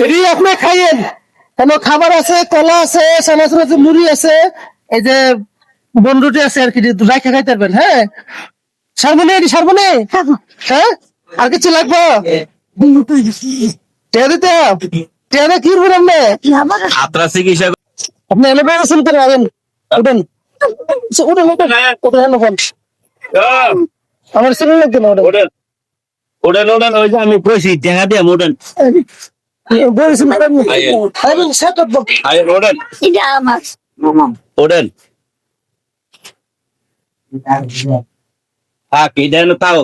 এটি আপনি খাইয়েন, কেন খাবার আছে, কলা আছে, চানাচুর আছে, মুড়ি আছে, এই যে বনরুটি আছে আর কি, রাখা খাইতে পারবেন। হ্যাঁ, সারবনে এটি সারবনে। হ্যাঁ, আর কিছু লাগবে? টেয়া দিতে টেয়া দিয়ে কি করবেন আপনি? আত্রা চিকিৎসা আপনি এলে বেরোছেন করে আবেন, উঠেন উঠেন উঠেন উঠেন উঠেন। আমার ছেলে লাগবে না, ওঠেন ওডেন ওডেন ওডেন, ওই যে আমি কইছি টাকা দিয়ে ওডেন বেরোছেন ম্যাডাম, আইবেন সেট আপ। আই ওডেন এটা আমার ওডেন হ্যাঁ কি দেন তাও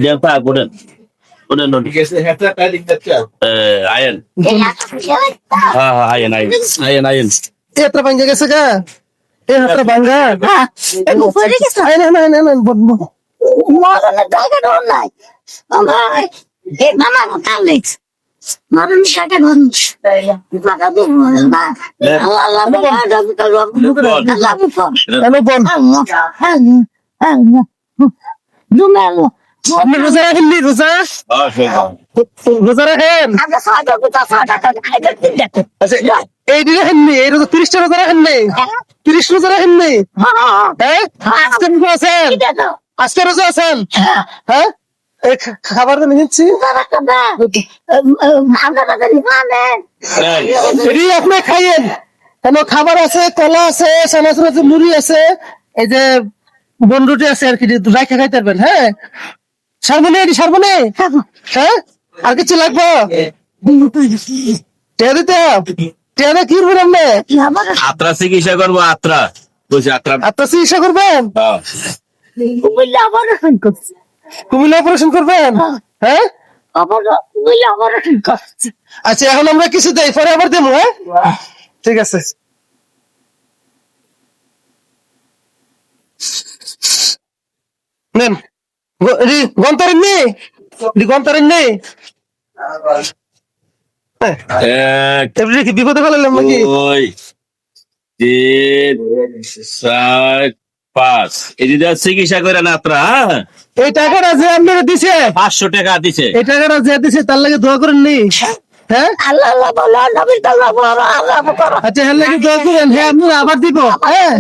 দেন তাও ওডেন ওডেন ওডেন আয়ন হ্যাঁ হ্যাঁ আয়ন আয়ন আয়ন আয়ন এত্র ভাঙ্গা গেছে গা, এ হাতটা ভাঙ্গা। উপরে গেছে আইন আইন আইন আইন বলবো। মরণের জায়গা নাই আমার এ মামা কালে মরণ জায়গা নন জায়গা দে না আল্লাহ কেন বল? দুমেলো আপনি রোজা রাখেননি? রোজা রোজা রাখেন? আগে সাদা গুতা সাদা খাইতে দিতে আচ্ছা, এই দিন রাখেননি? এই রোজা 30টা রোজা রাখেননি? 30 রোজা রাখেননি? হ্যাঁ, আজকে রোজা আছেন? আজকে রোজা আছেন? হ্যাঁ, এই খাবার তো নিচ্ছি। এটি আপনি খাইয়েন, কেন খাবার আছে, কলা আছে, চানাচুর আছে, মুড়ি আছে, এই যে বনরুটি আছে আর কি, রাখা খাইতে পারবেন। হ্যাঁ, সারবনে এটি সারবনে। হ্যাঁ, আর কিছু লাগবে? টেয়া দিতে টেয়া দিয়ে কি করবেন আপনি? আত্রা চিকিৎসা করবো আত্রা বলছি আত্রা আপনার চিকিৎসা করবেন? হ্যাঁ কুমিল্লা অপারেশন করবেন? হ্যাঁ, আচ্ছা, এখন আমরা কিছু দেই, পরে আবার দেবো। হ্যাঁ, ঠিক আছে। নেন গন্তরেন নেই, গন্তরেন নেই। এক এবারে কি বিপদে ফেলালাম নাকি? দুই তিন চার পাঁচ এদিকে চিকিৎসা করে না আত্রা হ্যাঁ এই টাকাটা যে আপনারা দিছে, 500 টাকা দিছে এই টাকাটা যে দিছে তার লাগে দোয়া করেন নি? হ্যাঁ, আল্লাহ আল্লাহ বলো নবী আল্লাহ বলো আল্লাহ বলো আচ্ছা, হ্যাঁ লাগে দোয়া করেন। হ্যাঁ, আমি আবার দিব। হ্যাঁ,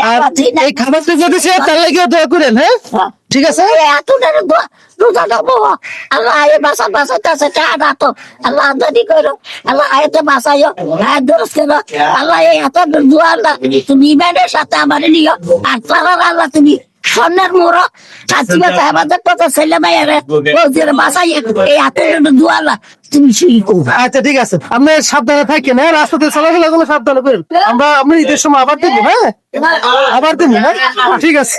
আর এই খাবারটা যে দিছে তার লাগে দোয়া করেন। হ্যাঁ, ঠিক আছে। রোজা দেবো আল্লাহ আয়ে বাসা বাসাইতেছে টাকা তো আল্লাহ দাদি করো আল্লাহ আয়েতে বাসাইও আয় দরস করো আল্লাহ এই এত দোয়া আল্লাহ তুমি ইমানের সাথে আমার নিও আর তারা আল্লাহ তুমি স্বর্ণের মোড় কাছিবা সাহেবাদের কথা ছেলে মেয়েরে ওদের বাসাই এই এত দোয়া আল্লাহ তুমি শুই করো। আচ্ছা, ঠিক আছে, আপনি সাবধানে থাকেন। হ্যাঁ, রাস্তাতে চলাফেরা করলে সাবধানে করেন। আমরা আপনি ঈদের সময় আবার দেবো। হ্যাঁ, আবার দেবো। হ্যাঁ, ঠিক আছে।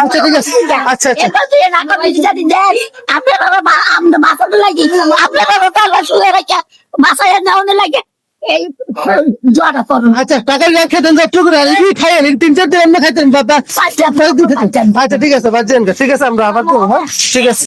আচ্ছা, ঠিক আছে। আচ্ছা আচ্ছা, এবার তুই না করবি যদি দেন আপনারা আমরা বাসাতে লাগি আপনারা তাহলে শুয়ে রেখে বাসায় নাওনে লাগে এই জোয়াটা করুন। আচ্ছা, টাকা খেতেন একটু করে খাইয়েন, 3-4 দিন এমনি খাইতেন বাবা। আচ্ছা আচ্ছা, ঠিক আছে, বাজেন। ঠিক আছে, আমরা আবার দেবো। হ্যাঁ, ঠিক আছে।